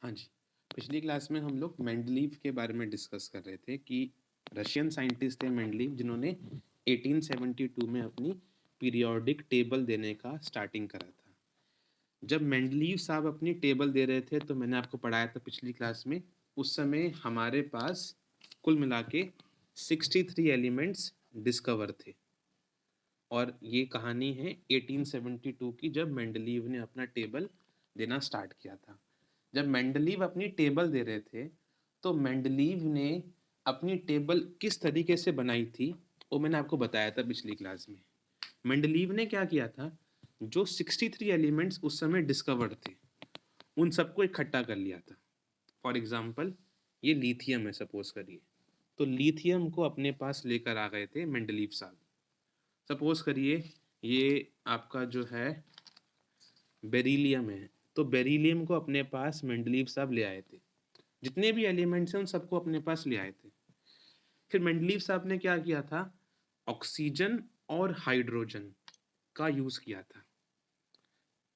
हाँ जी, पिछली क्लास में हम लोग मेंडलीव के बारे में डिस्कस कर रहे थे कि रशियन साइंटिस्ट थे मेंडलीव, जिन्होंने 1872 में अपनी पीरियोडिक टेबल देने का स्टार्टिंग करा था। जब मेंडलीव साहब अपनी टेबल दे रहे थे तो मैंने आपको पढ़ाया था पिछली क्लास में, उस समय हमारे पास कुल मिला के 63 एलिमेंट्स डिस्कवर थे। और ये कहानी है 1872 की, जब मेंडलीव ने अपना टेबल देना स्टार्ट किया था। जब मेंडलीव अपनी टेबल दे रहे थे तो मेंडलीव ने अपनी टेबल किस तरीके से बनाई थी वो मैंने आपको बताया था पिछली क्लास में। मेंडलीव ने क्या किया था, जो 63 एलिमेंट्स उस समय डिस्कवर्ड थे उन सबको इकट्ठा कर लिया था। फॉर एग्जाम्पल, ये लिथियम है सपोज करिए, तो लिथियम को अपने पास लेकर आ गए थे मेंडलीव साहब। सपोज करिए ये आपका जो है बेरिलियम है, तो बेरिलियम को अपने पास मेंडलीव साहब ले आए थे। जितने भी एलिमेंट्स हैं उन सबको अपने पास ले आए थे। फिर मेंडलीव साहब ने क्या किया था, ऑक्सीजन और हाइड्रोजन का यूज किया था।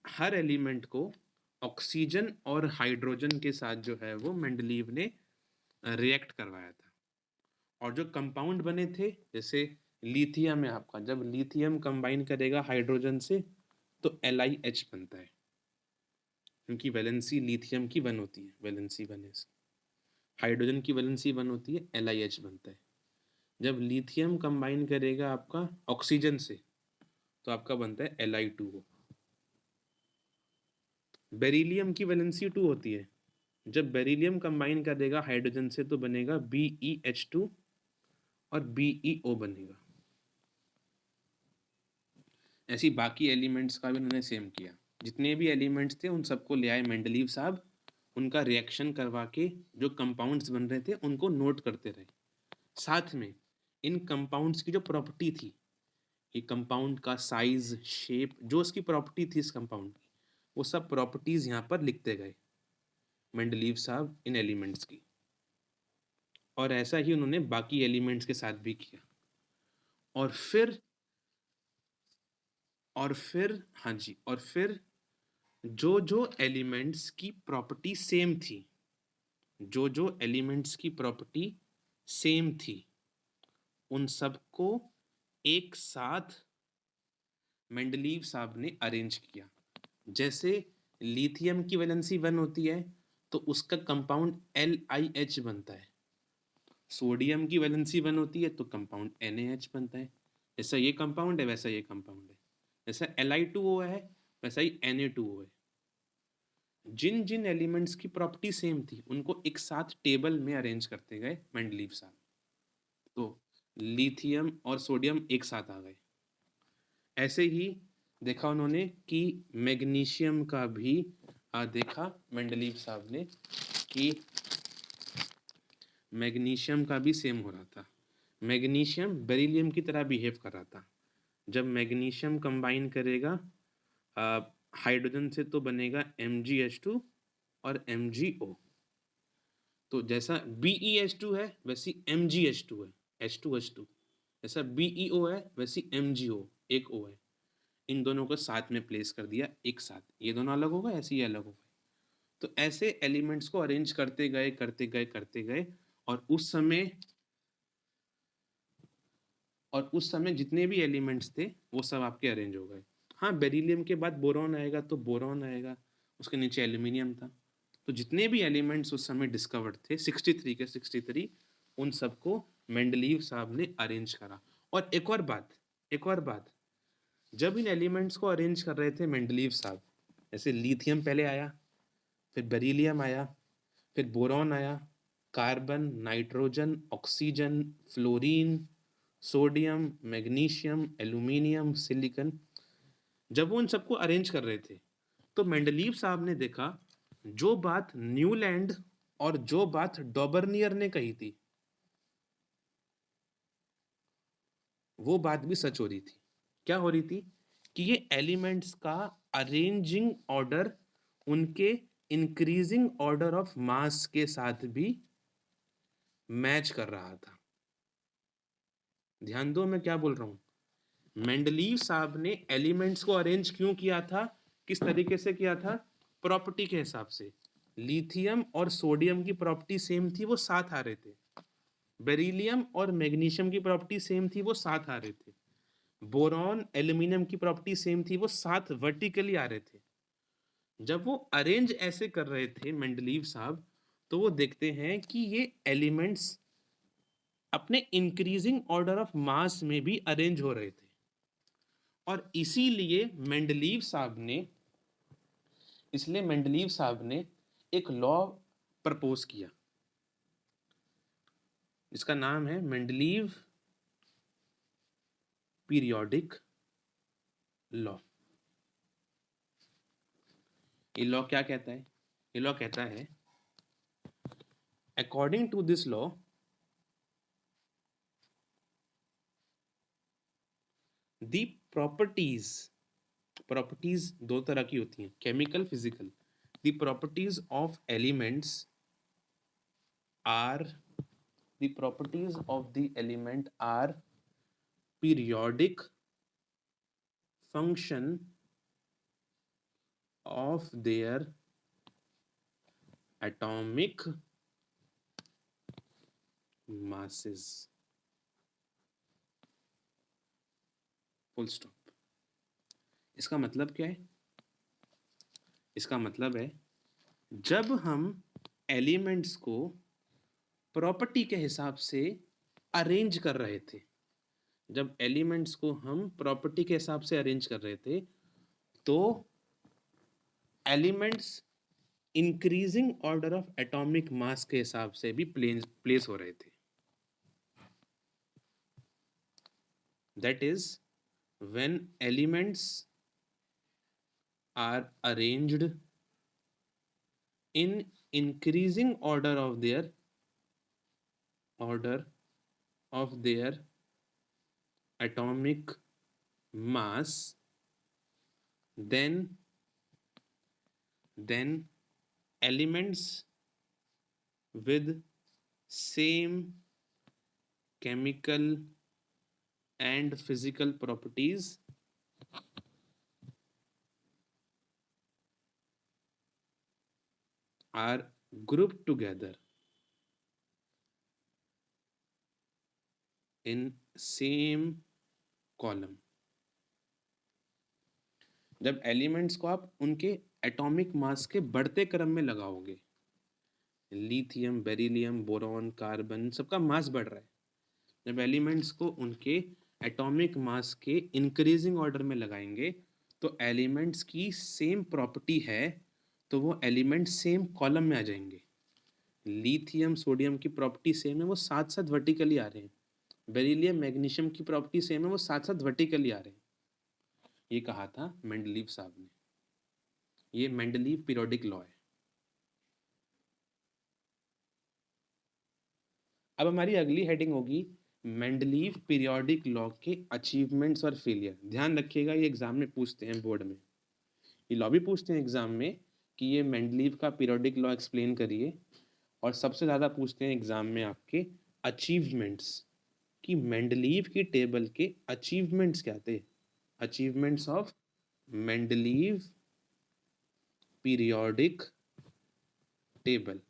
हर एलिमेंट को ऑक्सीजन और हाइड्रोजन के साथ जो है वो मेंडलीव ने रिएक्ट करवाया था। और जो कंपाउंड बने थे, जैसे लिथियम है आपका, जब लिथियम कंबाइन करेगा हाइड्रोजन से तो LiH बनता है, क्योंकि वैलेंसी लिथियम की 1 होती है, वैलेंसी 1 है। हाइड्रोजन की वैलेंसी 1 होती है, LiH बनता है। जब लिथियम कंबाइन करेगा आपका ऑक्सीजन से तो आपका बनता है Li2O। बेरिलियम की वैलेंसी 2 होती है, जब बेरिलियम कंबाइन करेगा हाइड्रोजन से तो बनेगा BeH2 और BeO बनेगा। ऐसी बाकी एलिमेंट्स का भी उन्होंने सेम किया। जितने भी एलिमेंट्स थे उन सबको ले आए मेंडलीव साहब, उनका रिएक्शन करवा के जो कंपाउंड्स बन रहे थे उनको नोट करते रहे। साथ में इन कंपाउंड्स की जो प्रॉपर्टी थी, ये कंपाउंड का साइज, शेप, जो उसकी प्रॉपर्टी थी इस कंपाउंड की, वो सब प्रॉपर्टीज यहाँ पर लिखते गए मेंडलीव साहब इन एलिमेंट्स की। और ऐसा ही उन्होंने बाकी एलिमेंट्स के साथ भी किया। और फिर हाँ जी, और फिर जो जो एलिमेंट्स की प्रॉपर्टी सेम थी, जो जो एलिमेंट्स की प्रॉपर्टी सेम थी, उन सबको एक साथ मेंडलीव साहब ने अरेंज किया। जैसे लिथियम की वैलेंसी 1 होती है तो उसका कंपाउंड LiH बनता है। सोडियम की वैलेंसी 1 होती है तो कंपाउंड NaH बनता है। जैसा ये कंपाउंड है वैसा ये कंपाउंड है। जैसा Li2O है वैसा ही Na2O है। जिन जिन एलिमेंट्स की प्रॉपर्टी सेम थी उनको एक साथ टेबल में अरेंज करते गए मेंडलीव साहब। तो लिथियम और सोडियम एक साथ आ गए। ऐसे ही देखा उन्होंने कि मैग्नीशियम का भी देखा मेंडलीव साहब ने कि मैग्नीशियम का भी सेम हो रहा था। मैग्नीशियम बेरिलियम की तरह बिहेव कर रहा था। जब मैग्नीशियम कंबाइन करेगा हाइड्रोजन से तो बनेगा MgH2 और MgO। तो जैसा BeH2 है वैसी MgH2 है, H2H2। जैसा BeO है वैसी MgO, एक O है। इन दोनों को साथ में प्लेस कर दिया एक साथ, ये दोनों अलग हो गए, ऐसे ही अलग हो गए। तो ऐसे एलिमेंट्स को अरेंज करते गए करते गए करते गए, और उस समय जितने भी एलिमेंट्स थे वो सब आपके अरेंज हो गए। हाँ, बेरिलियम के बाद बोरॉन आएगा तो बोरॉन आएगा, उसके नीचे एल्यूमिनियम था। तो जितने भी एलिमेंट्स उस समय डिस्कवर्ड थे 63 के 63, उन सबको मेंडलीव साहब ने अरेंज करा। और एक और बात, जब इन एलिमेंट्स को अरेंज कर रहे थे मेंडलीव साहब, जैसे लिथियम पहले आया, फिर बेरिलियम आया, फिर बोरॉन आया, carbon, nitrogen, oxygen, fluorine, sodium, magnesium, aluminium, silicon. जब वो उन सबको अरेंज कर रहे थे तो मेंडलीव साहब ने देखा जो बात न्यूलैंड और जो बात डॉबर्नियर ने कही थी वो बात भी सच हो रही थी। क्या हो रही थी कि ये एलिमेंट्स का अरेंजिंग ऑर्डर उनके इंक्रीजिंग ऑर्डर ऑफ मास के साथ भी मैच कर रहा था। ध्यान दो मैं क्या बोल रहा हूं। मेंडलीव साहब ने एलिमेंट्स को अरेंज क्यों किया था, किस तरीके से किया था, प्रॉपर्टी के हिसाब से। लिथियम और सोडियम की प्रॉपर्टी सेम थी, वो साथ आ रहे थे। बेरिलियम और मैग्नीशियम की प्रॉपर्टी सेम थी, वो साथ आ रहे थे। बोरॉन एल्यूमिनियम की प्रॉपर्टी सेम थी, वो साथ वर्टिकली आ रहे थे। जब वो अरेंज ऐसे कर रहे थे मेंडलीव साहब, तो वो देखते हैं कि ये एलिमेंट्स अपने इंक्रीजिंग ऑर्डर ऑफ मास में भी अरेंज हो रहे थे। और इसलिए मेंडलीव साहब ने एक लॉ प्रपोज किया, इसका नाम है मेंडलीव पीरियोडिक लॉ। ये लॉ क्या कहता है? ये लॉ कहता है, according to this law, the properties दो तरह की होती हैं, chemical, physical. The properties of elements are the properties of the element are periodic function of their atomic masses, full stop। इसका मतलब क्या है? इसका मतलब है, जब हम एलिमेंट्स को प्रॉपर्टी के हिसाब से अरेंज कर रहे थे, जब एलिमेंट्स को हम प्रॉपर्टी के हिसाब से अरेंज कर रहे थे, तो elements increasing order of atomic mass के हिसाब से भी प्लेस हो रहे थे। That is, when elements are arranged in increasing order of their atomic mass, then elements with same chemical and physical properties are grouped together in same column। जब elements को आप उनके एटॉमिक मास के बढ़ते क्रम में लगाओगे, लिथियम, बेरिलियम, बोरॉन, कार्बन, सबका मास बढ़ रहा है, जब एलिमेंट्स को उनके एटॉमिक मास के इंक्रीजिंग ऑर्डर में लगाएंगे, तो एलिमेंट्स की सेम प्रॉपर्टी है, तो वो एलिमेंट सेम कॉलम में आ जाएंगे। लिथियम सोडियम की प्रॉपर्टी सेम है, वो साथ साथ वर्टिकली आ रहे हैं। बेरिलियम मैग्नीशियम की प्रॉपर्टी सेम है, वो साथ साथ वर्टिकली आ रहे हैं। ये कहा था मेंडलीव साहब ने। ये मेंडलीव पीरियोडिक लॉ है। अब हमारी अगली हेडिंग होगी मेंडलीव पीरियोडिक लॉ के अचीवमेंट्स और फेलियर। ध्यान रखिएगा, ये एग्जाम में पूछते हैं, बोर्ड में ये लॉ भी पूछते हैं एग्जाम में कि ये मेंडलीव का पीरियोडिक लॉ एक्सप्लेन करिए। और सबसे ज़्यादा पूछते हैं एग्जाम में आपके अचीवमेंट्स, कि मेंडलीव की टेबल के अचीवमेंट्स क्या थे। Achievements of Mendeleev periodic table.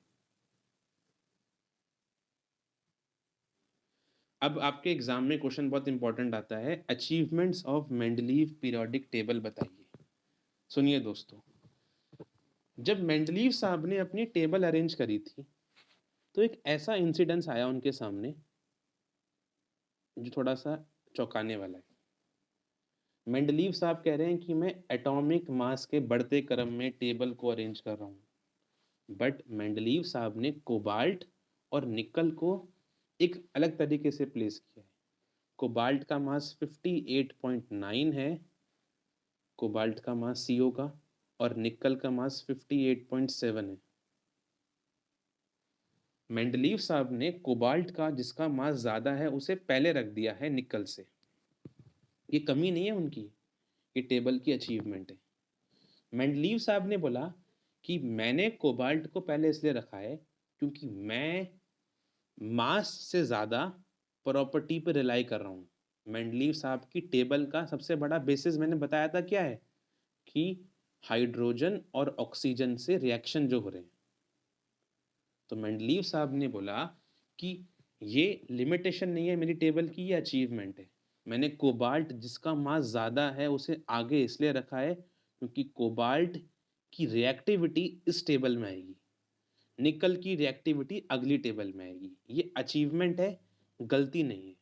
अब आपके एग्जाम में क्वेश्चन बहुत इंपॉर्टेंट आता है, achievements of Mendeleev periodic table बताइए। सुनिए दोस्तों, जब मेंडलीव साहब ने अपनी टेबल अरेंज करी थी, तो एक ऐसा इंसिडेंस आया उनके सामने जो थोड़ा सा चौंकाने वाला है। मेंडलीव साहब कह रहे हैं कि मैं एटॉमिक मास के बढ़ते क्रम में टेबल को अरेंज कर रहा हूँ, बट मेंडलीव साहब ने कोबाल्ट और निकल को एक अलग तरीके से प्लेस किया है। कोबाल्ट का मास 58.9 है, कोबाल्ट का मास CO का, और निकल का मास 58.7 है। मेंडलीव साहब ने कोबाल्ट का, जिसका मास ज़्यादा है, उसे पहले रख दिया है निकल से। ये कमी नहीं है उनकी, ये टेबल की अचीवमेंट है। मेंडलीव साहब ने बोला कि मैंने कोबाल्ट को पहले इसलिए रखा है क्योंकि मैं मास से ज़्यादा प्रॉपर्टी पर रिलाई कर रहा हूँ। मेंडलीव साहब की टेबल का सबसे बड़ा बेसिस मैंने बताया था क्या है, कि हाइड्रोजन और ऑक्सीजन से रिएक्शन जो हो रहे हैं, तो मेंडलीव साहब ने बोला कि ये लिमिटेशन नहीं है मेरी टेबल की, ये अचीवमेंट है। मैंने कोबाल्ट जिसका मास ज़्यादा है उसे आगे इसलिए रखा है क्योंकि कोबाल्ट की रिएक्टिविटी इस टेबल में आएगी, निकल की रिएक्टिविटी अगली टेबल में आएगी। ये अचीवमेंट है, गलती नहीं है।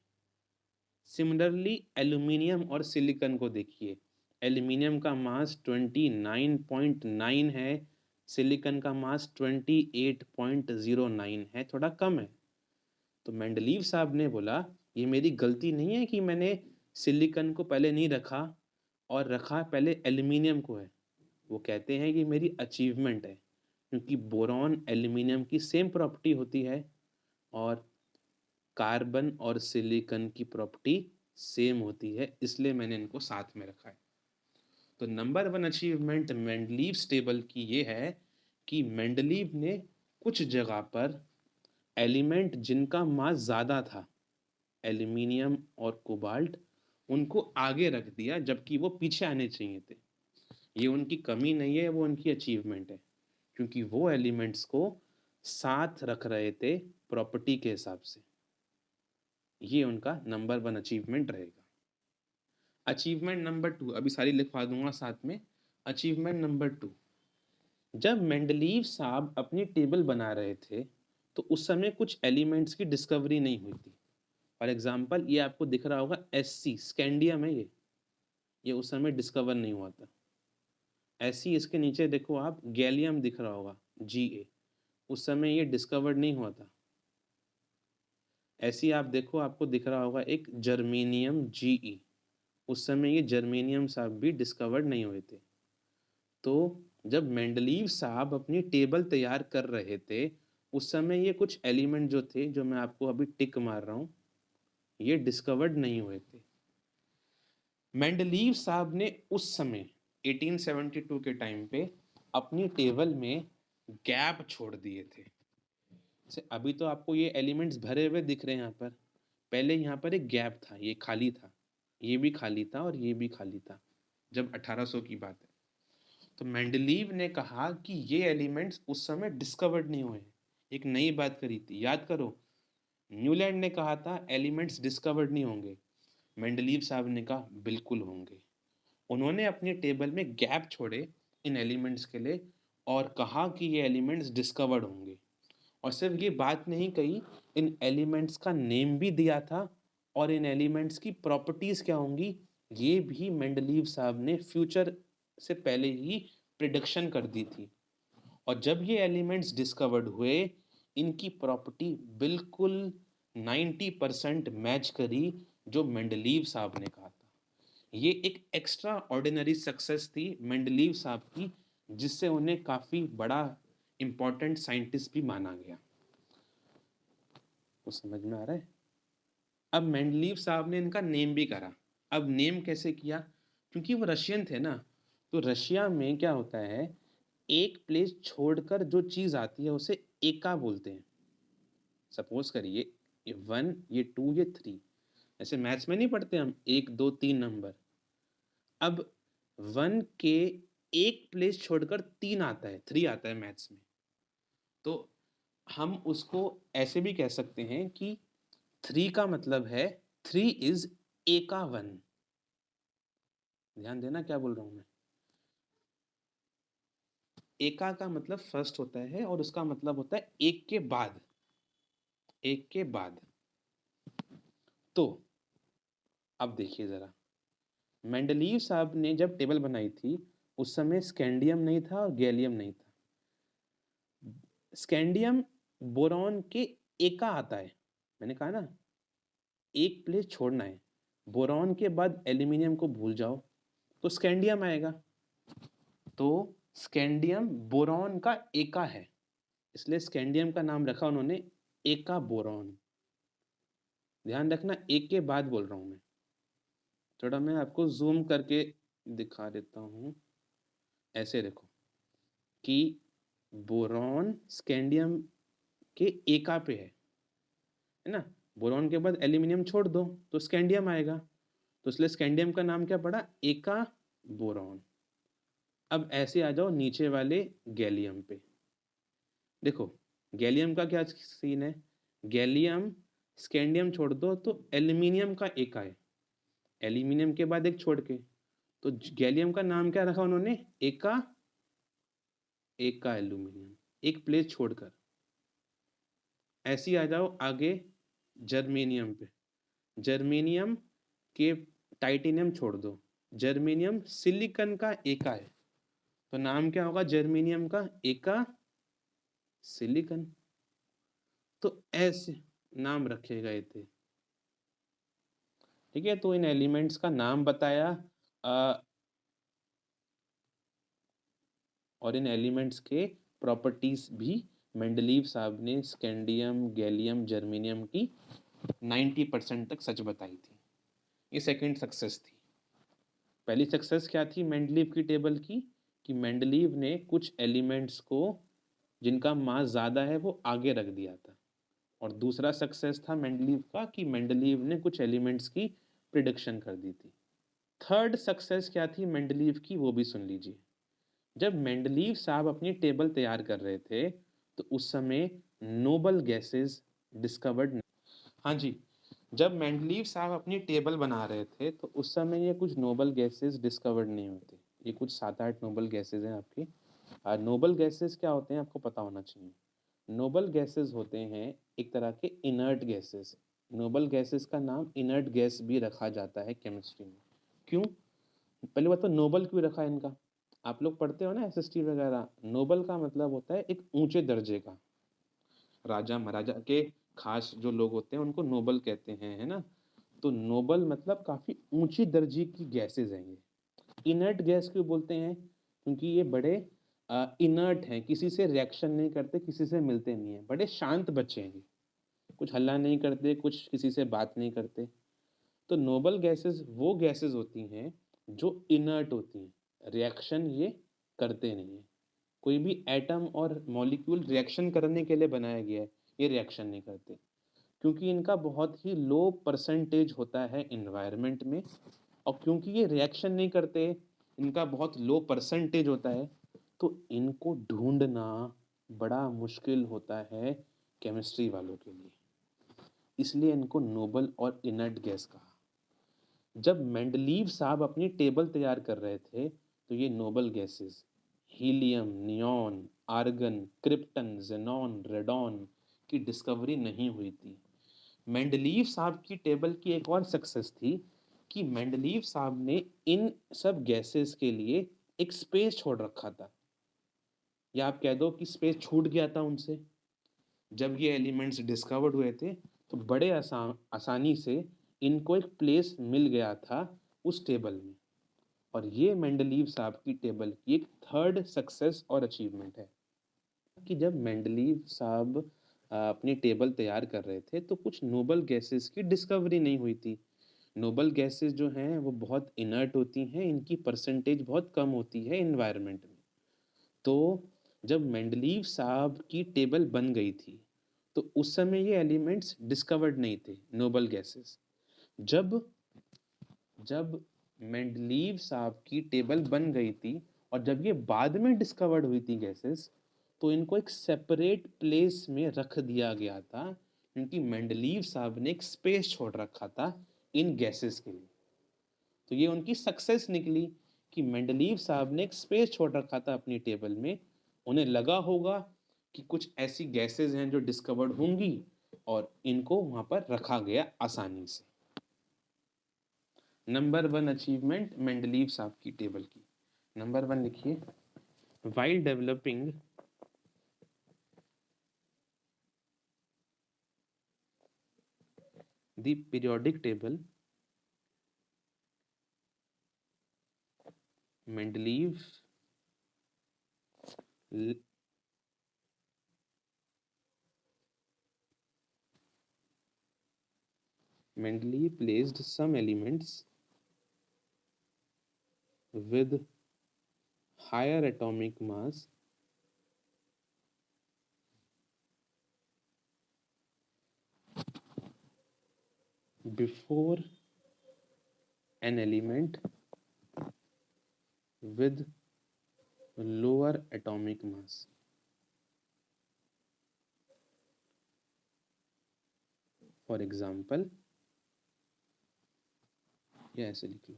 सिमिलरली एल्यूमिनियम और सिलिकॉन को देखिए, एल्यूमिनियम का मास 29.9 है, सिलिकॉन का मास 28.09 है, थोड़ा कम है। तो मेंडलीव साहब ने बोला ये मेरी गलती नहीं है कि मैंने सिलिकॉन को पहले नहीं रखा और रखा पहले एल्यूमिनियम को है। वो कहते हैं कि मेरी अचीवमेंट है क्योंकि बोरॉन एल्यूमिनियम की सेम प्रॉपर्टी होती है और कार्बन और सिलिकॉन की प्रॉपर्टी सेम होती है, इसलिए मैंने इनको साथ में रखा है। तो नंबर 1 अचीवमेंट मेंडलीव टेबल की ये है कि मेंडलीव ने कुछ जगह पर एलिमेंट जिनका मास ज़्यादा था, एल्यूमिनियम और कोबाल्ट, उनको आगे रख दिया जबकि वो पीछे आने चाहिए थे। ये उनकी कमी नहीं है, वो उनकी अचीवमेंट है क्योंकि वो एलिमेंट्स को साथ रख रहे थे प्रॉपर्टी के हिसाब से। ये उनका नंबर 1 अचीवमेंट रहेगा। अचीवमेंट नंबर 2 अभी सारी लिखवा दूंगा साथ में। अचीवमेंट नंबर 2, जब मेंडलीव साहब अपनी टेबल बना रहे थे तो उस समय कुछ एलिमेंट्स की डिस्कवरी नहीं हुई थी। फॉर एग्जांपल ये आपको दिख रहा होगा Sc, स्कैंडियम है ये उस समय डिस्कवर नहीं हुआ था। ऐसी इसके नीचे देखो आप गैलियम दिख रहा होगा Ga, उस समय ये डिस्कवर्ड नहीं हुआ था। ऐसी आप देखो आपको दिख रहा होगा एक जर्मेनियम Ge, उस समय ये जर्मेनियम साहब भी डिस्कवर्ड नहीं हुए थे। तो जब मेंडलीव साहब अपनी टेबल तैयार कर रहे थे उस समय ये कुछ एलिमेंट जो थे, जो मैं आपको अभी टिक मार रहा हूँ, ये डिस्कवर्ड नहीं हुए थे। मेंडलीव साहब ने उस समय 1872 के टाइम पे अपनी टेबल में गैप छोड़ दिए थे। जैसे अभी तो आपको ये एलिमेंट्स भरे हुए दिख रहे हैं यहाँ पर, पहले यहाँ पर एक गैप था, ये खाली था, ये भी खाली था और ये भी खाली था, जब 1800 की बात है। तो मेंडलीव ने कहा कि ये एलिमेंट्स उस समय डिस्कवर्ड नहीं हुए हैं। एक नई बात करी थी, याद करो, न्यूलैंड ने कहा था एलिमेंट्स डिस्कवर्ड नहीं होंगे, मेंडलीव साहब ने कहा बिल्कुल होंगे। उन्होंने अपनी टेबल में गैप छोड़े इन एलिमेंट्स के लिए और कहा कि ये एलिमेंट्स डिस्कवर्ड होंगे। और सिर्फ ये बात नहीं कही, इन एलिमेंट्स का नेम भी दिया था और इन एलिमेंट्स की प्रॉपर्टीज क्या होंगी ये भी मेंडलीव साहब ने फ्यूचर से पहले ही प्रिडिक्शन कर दी थी। और जब ये एलिमेंट्स डिस्कवर्ड हुए, इनकी प्रॉपर्टी बिल्कुल 90% मैच करी जो मेंडलीव साहब ने कहा था। ये एक एक्स्ट्रा ऑर्डिनरी सक्सेस थी मेंडलीव साहब की, जिससे उन्हें काफ़ी बड़ा इम्पोर्टेंट साइंटिस्ट भी माना गया। तो समझ में आ रहा है? अब मेंडलीव साहब ने इनका नेम भी करा। अब नेम कैसे किया? क्योंकि वो रशियन थे ना, तो रशिया में क्या होता है, एक प्लेस छोड़कर जो चीज़ आती है उसे एका बोलते हैं। सपोज करिए ये 1, ये 2, ये 3, ऐसे मैथ्स में नहीं पढ़ते हम 1 2 3 नंबर। अब 1 के एक प्लेस छोड़कर 3 आता है, 3 आता है मैथ्स में, तो हम उसको ऐसे भी कह सकते हैं कि 3 का मतलब है 3 इज एका 1। ध्यान देना क्या बोल रहा हूं मैं। एका का मतलब फर्स्ट होता है और उसका मतलब होता है एक के बाद, एक के बाद। तो अब देखिए जरा, मेंडलीव साहब ने जब टेबल बनाई थी उस समय स्कैंडियम नहीं था और गैलियम नहीं था। स्कैंडियम बोरॉन के एका आता है, मैंने कहा ना एक प्लेस छोड़ना है, बोरॉन के बाद एल्यूमिनियम को भूल जाओ तो स्कैंडियम आएगा। तो स्कैंडियम बोरॉन का एका है, इसलिए स्कैंडियम का नाम रखा उन्होंने एका बोरॉन। ध्यान रखना एक के बाद बोल रहा हूं मैं। थोड़ा मैं आपको जूम करके दिखा देता हूं, ऐसे देखो कि बोरॉन स्कैंडियम के एका पे है ना। बोरॉन के बाद एल्यूमिनियम छोड़ दो तो स्कैंडियम आएगा, तो इसलिए स्कैंडियम का नाम क्या पड़ा, एका बोरॉन। अब ऐसे आ जाओ नीचे वाले गैलियम पे, देखो गैलियम का क्या सीन है? गैलियम स्कैंडियम छोड़ दो तो एल्यूमिनियम का एका है, एल्यूमिनियम के बाद एक छोड़ के, तो गैलियम का नाम क्या रखा उन्होंने? एका, एका एल्यूमिनियम, एक प्लेस छोड़कर। ऐसे ही आ जाओ आगे जर्मेनियम पे, जर्मेनियम के टाइटेनियम छोड़ दो, जर्मेनियम सिलिकॉन का एका है, तो नाम क्या होगा जर्मेनियम का? एका सिलिकॉन। तो ऐसे नाम रखे गए थे। ठीक है, तो इन एलिमेंट्स का नाम बताया और इन एलिमेंट्स के प्रॉपर्टीज भी मेंडलीव साहब ने स्कैंडियम, गैलियम, जर्मेनियम की 90% तक सच बताई थी। ये सेकंड सक्सेस थी। पहली सक्सेस क्या थी मेंडलीव की टेबल की? कि मेंडलीव ने कुछ एलिमेंट्स को जिनका मास ज़्यादा है वो आगे रख दिया था। और दूसरा सक्सेस था मेंडलीव का कि मेंडलीव ने कुछ एलिमेंट्स की प्रिडिक्शन कर दी थी। थर्ड सक्सेस क्या थी मेंडलीव की, वो भी सुन लीजिए। जब मेंडलीव साहब अपनी टेबल तैयार कर रहे थे तो उस समय नोबल गैसेस डिस्कवर्ड। हाँ जी, जब मेंडलीव साहब अपनी टेबल बना रहे थे तो उस समय ये कुछ नोबल गैसेस डिस्कवर्ड नहीं होते। ये कुछ 7-8 नोबल गैसेस हैं आपकी। नोबल गैसेस क्या होते हैं आपको पता होना चाहिए। नोबल गैसेस होते हैं एक तरह के इनर्ट गैसेस। नोबल गैसेस का नाम इनर्ट गैस भी रखा जाता है केमिस्ट्री में। क्यों? पहले बात तो नोबल क्यों रखा है इनका? आप लोग पढ़ते हो ना एसएसटी वगैरह, नोबल का मतलब होता है एक ऊंचे दर्जे का। राजा महाराजा के खास जो लोग होते हैं उनको नोबल कहते हैं, है ना? तो नोबल मतलब काफी ऊंची दर्जे की गैसेस हैं ये। इनर्ट गैस क्यों बोलते हैं? क्योंकि ये बड़े इनर्ट हैं, किसी से रिएक्शन नहीं करते, किसी से मिलते नहीं है, बड़े शांत बच्चे हैं ये, कुछ हल्ला नहीं करते, कुछ किसी से बात नहीं करते। तो नोबल गैसेस वो गैसेस होती हैं जो इनर्ट होती हैं, रिएक्शन ये करते नहीं है। कोई भी एटम और मॉलिक्यूल रिएक्शन करने के लिए बनाया गया है, ये रिएक्शन नहीं करते क्योंकि इनका बहुत ही लो परसेंटेज होता है इन्वायरमेंट में। और क्योंकि ये रिएक्शन नहीं करते, इनका बहुत लो परसेंटेज होता है, तो इनको ढूंढना बड़ा मुश्किल होता है केमिस्ट्री वालों के लिए। इसलिए इनको नोबल और इनर्ट गैस कहा। जब मेंडलीव साहब अपनी टेबल तैयार कर रहे थे तो ये noble gases helium, neon, argon, krypton, xenon, radon की डिस्कवरी नहीं हुई थी। मेंडलीव साहब की टेबल की एक और सक्सेस थी कि मेंडलीव साहब ने इन सब गैसेस के लिए एक स्पेस छोड़ रखा था, या आप कह दो कि स्पेस छूट गया था उनसे। जब ये एलिमेंट्स डिस्कवर्ड हुए थे तो बड़े आसानी से इनको एक प्लेस मिल गया था उस टेबल में। और ये मेंडलीव साहब की टेबल की एक थर्ड सक्सेस और अचीवमेंट है कि जब मेंडलीव साहब अपनी टेबल तैयार कर रहे थे तो कुछ नोबल गैसेस की डिस्कवरी नहीं हुई थी। नोबल गैसेस जो हैं वो बहुत इनर्ट होती हैं, इनकी परसेंटेज बहुत कम होती है इन्वायरमेंट में। तो जब मेंडलीव साहब की टेबल बन गई थी तो उस समय ये एलिमेंट्स डिस्कवर्ड नहीं थे, नोबल गैसेस। जब जब मेंडलीव साहब की टेबल बन गई थी और जब ये बाद में डिस्कवर्ड हुई थी गैसेस, तो इनको एक सेपरेट प्लेस में रख दिया गया था क्योंकि मेंडलीव साहब ने एक स्पेस छोड़ रखा था इन गैसेस के लिए। तो ये उनकी सक्सेस निकली कि मेंडलीव साहब ने एक स्पेस छोड़ रखा था अपनी टेबल में। उन्हें लगा होगा कि कुछ ऐसी गैसेस हैं जो डिस्कवर्ड होंगी और इनको वहां पर रखा गया आसानी से। नंबर 1 अचीवमेंट मेंडलीव साहब की टेबल की। नंबर 1 लिखिए, while developing the periodic table, Mendeleev Mendeleev placed some elements with higher atomic mass before an element with lower atomic mass. For example या ऐसे लिख लो,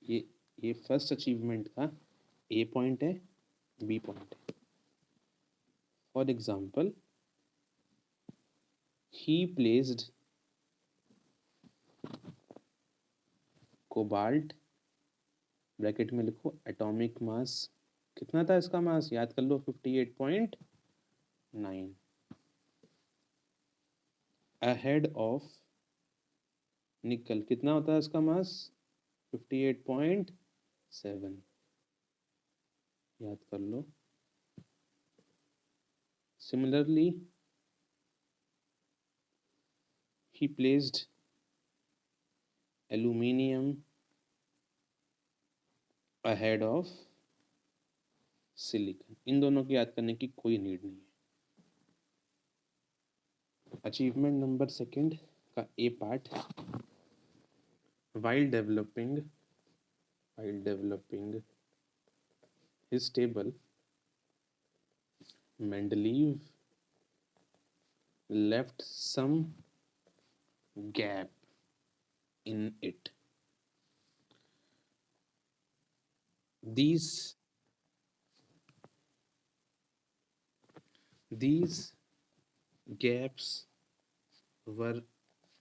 ये फर्स्ट अचीवमेंट का ए पॉइंट है, बी पॉइंट है. For example he placed cobalt, bracket में लिखो atomic mass, कितना था इसका मास याद कर लो, 58.9, अहेड ऑफ निकल, कितना होता है इसका मास 58.7, याद कर लो. Similarly he placed aluminium ahead of silicon. इन दोनों की याद करने की कोई नीड नहीं है. अचीवमेंट नंबर सेकंड का ए part, while developing his table, Mendeleev left some gap in it. These gaps were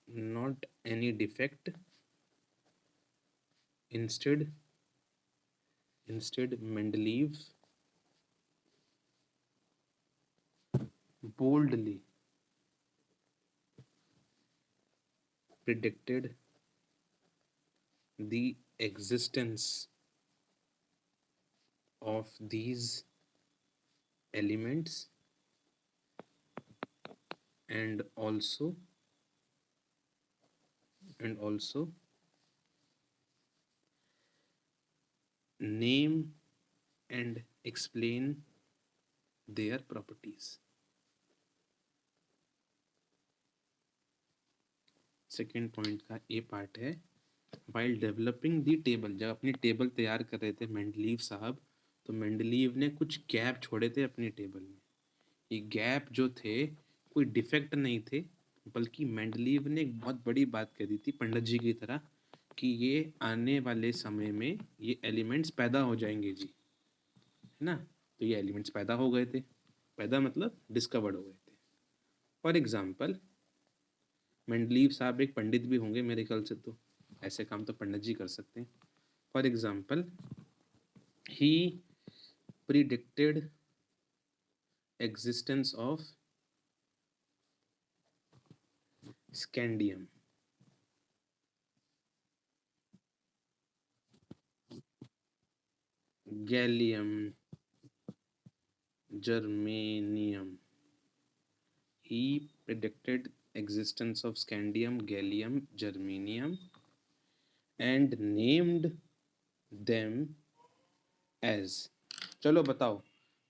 not any defect. Instead, Mendeleev boldly predicted the existence of these elements and also name and explain their properties. Second point का ए part है, while developing the table, जब अपनी table तैयार कर रहे थे Mendeleev साहब, तो मेंडलीव ने कुछ गैप छोड़े थे अपनी टेबल में. ये गैप जो थे कोई डिफेक्ट नहीं थे, बल्कि मेंडलीव ने एक बहुत बड़ी बात कह दी थी पंडित जी की तरह कि ये आने वाले समय में ये एलिमेंट्स पैदा हो जाएंगे जी, है ना. तो ये एलिमेंट्स पैदा हो गए थे, पैदा मतलब डिस्कवर्ड हो गए थे. फॉर एग्जाम्पल मेंडलीव साहब एक पंडित भी होंगे मेरे ख्याल से, तो ऐसे काम तो पंडित जी कर सकते हैं. For example he predicted existence of scandium, gallium, germanium. He predicted existence of scandium, gallium, germanium and named them as, चलो बताओ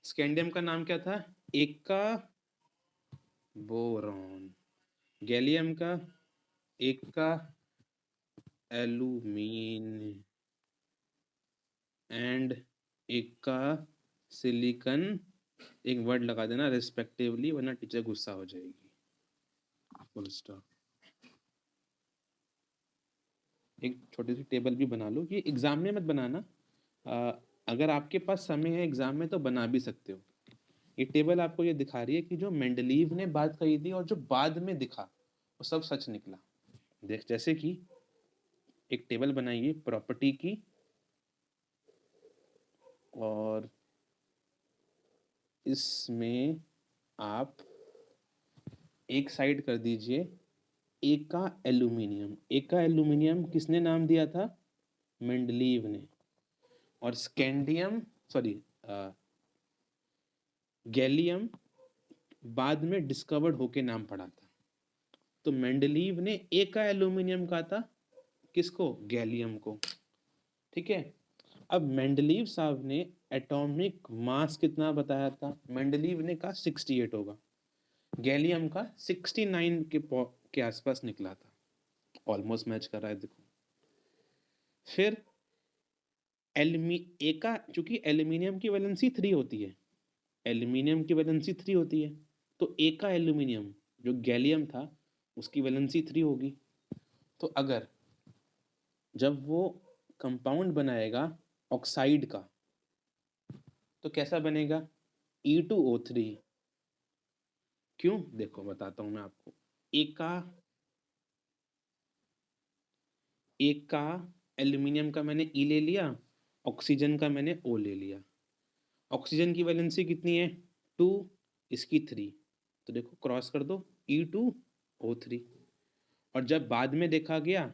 स्कैंडियम का नाम क्या था, एका बोरॉन, गैलियम का एका एल्यूमिन एंड एका सिलिकन, एक वर्ड लगा देना रिस्पेक्टिवली वरना टीचर गुस्सा हो जाएगी. Full stop. एक छोटी सी टेबल भी बना लो, ये एग्जाम में मत बनाना, अगर आपके पास समय है एग्जाम में तो बना भी सकते हो. ये टेबल आपको ये दिखा रही है कि जो मेंडलीव ने बात कही थी और जो बाद में दिखा वो सब सच निकला. देख, जैसे कि एक टेबल बनाइए प्रॉपर्टी की और इसमें आप एक साइड कर दीजिए एका एल्यूमिनियम. एका एल्यूमिनियम किसने नाम दिया था, मेंडलीव ने. और स्कैंडियम सॉरी गैलियम बाद में डिस्कवर्ड होके नाम पड़ा था. तो मेंडलीव ने एका एल्यूमिनियम कहा था, किसको, गैलियम को. ठीक है. अब मेंडलीव साहब ने एटॉमिक मास कितना बताया था, मेंडलीव ने कहा 68 होगा, गैलियम का 69 के आसपास निकला था. ऑलमोस्ट मैच कर रहा है देखो. फिर एका, चूंकि एल्यूमिनियम की वैलेंसी 3 होती है, एल्यूमिनियम की वैलेंसी 3 होती है, तो एका एल्यूमिनियम जो गैलियम था उसकी वैलेंसी 3 होगी। तो अगर जब वो कंपाउंड बनाएगा ऑक्साइड का तो कैसा बनेगा? E2O3। क्यों? देखो बताता हूं मैं आपको। एक का एल्यूमिनियम का मैंने E ले लिया, ऑक्सीजन का मैंने O ले लिया। ऑक्सीजन की वैलेंसी कितनी है? 2, इसकी 3। तो देखो क्रॉस कर दो, E2O3। और जब बाद में देखा गया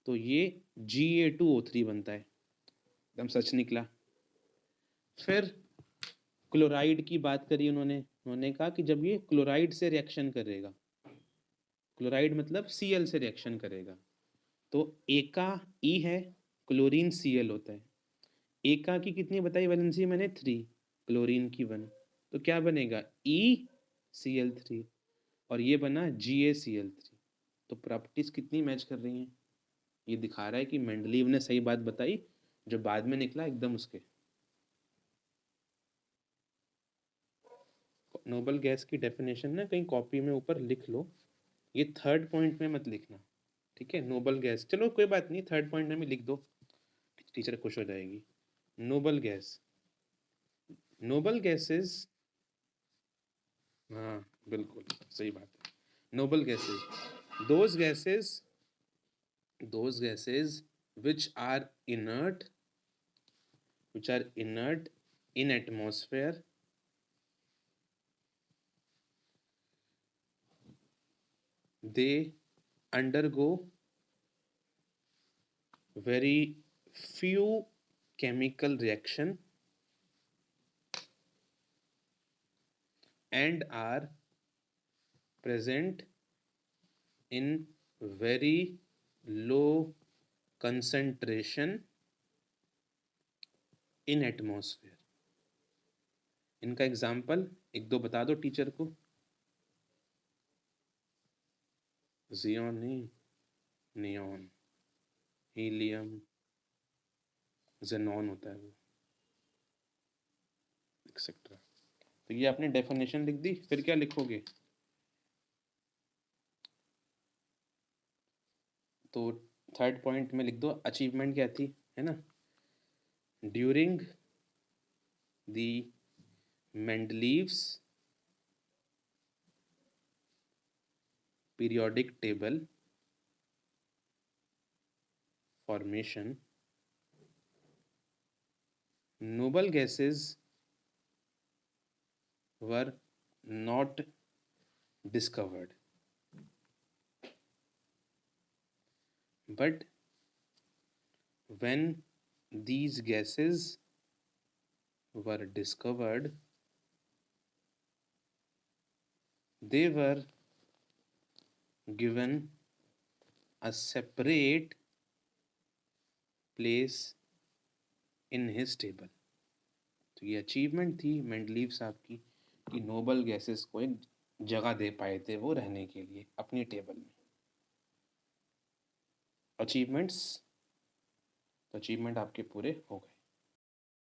तो ये Ga2O3 बनता है। एकदम सच निकला। फिर क्लोराइड की बात करी उन्होंने कहा कि जब ये क्लोराइड से रिएक्शन करेगा, क्लोराइड मतलब Cl से रिएक्शन करेगा, तो एका E है, क्लोरीन Cl होता है। एका की कितनी बताई वैलेंसी मैंने? 3, क्लोरीन की 1। तो क्या बनेगा? ECl3। और ये बना GaCl3। तो प्रॉपर्टीज कितनी मैच कर रही हैं? ये दिखा रहा है कि मेंडलीव ने सही बात बताई, जो बाद में निकला एकदम उसके। नोबल गैस की डेफिनेशन ना कहीं कॉपी में ऊपर लिख लो, ये थर्ड पॉइंट में मत लिखना, ठीक है? नोबल गैस, चलो कोई बात नहीं, थर्ड पॉइंट में भी लिख दो, टीचर खुश हो जाएगी। नोबल गैस, नोबल गैसेस, हाँ बिल्कुल सही बात है। Noble gases, those gases which are inert, in atmosphere, they undergo very few chemical reaction and are present in very low concentration in atmosphere। इनका एग्जाम्पल एक दो बता दो टीचर को। जियोन नहीं, नियॉन, हीलियम, जेनॉन होता है वो, एक्सेट्रा। तो ये आपने डेफिनेशन लिख दी, फिर क्या लिखोगे? तो थर्ड पॉइंट में लिख दो अचीवमेंट क्या थी, है ना? During the Mendeleev's periodic table formation, noble gases were not discovered, but when these gases were discovered, they were given a separate place in his table। तो ये अचीवमेंट थी मेंडलीव साहब की कि नोबल गैसेस को एक जगह दे पाए थे वो रहने के लिए अपनी टेबल में। अचीवमेंट्स, तो अचीवमेंट आपके पूरे हो गए।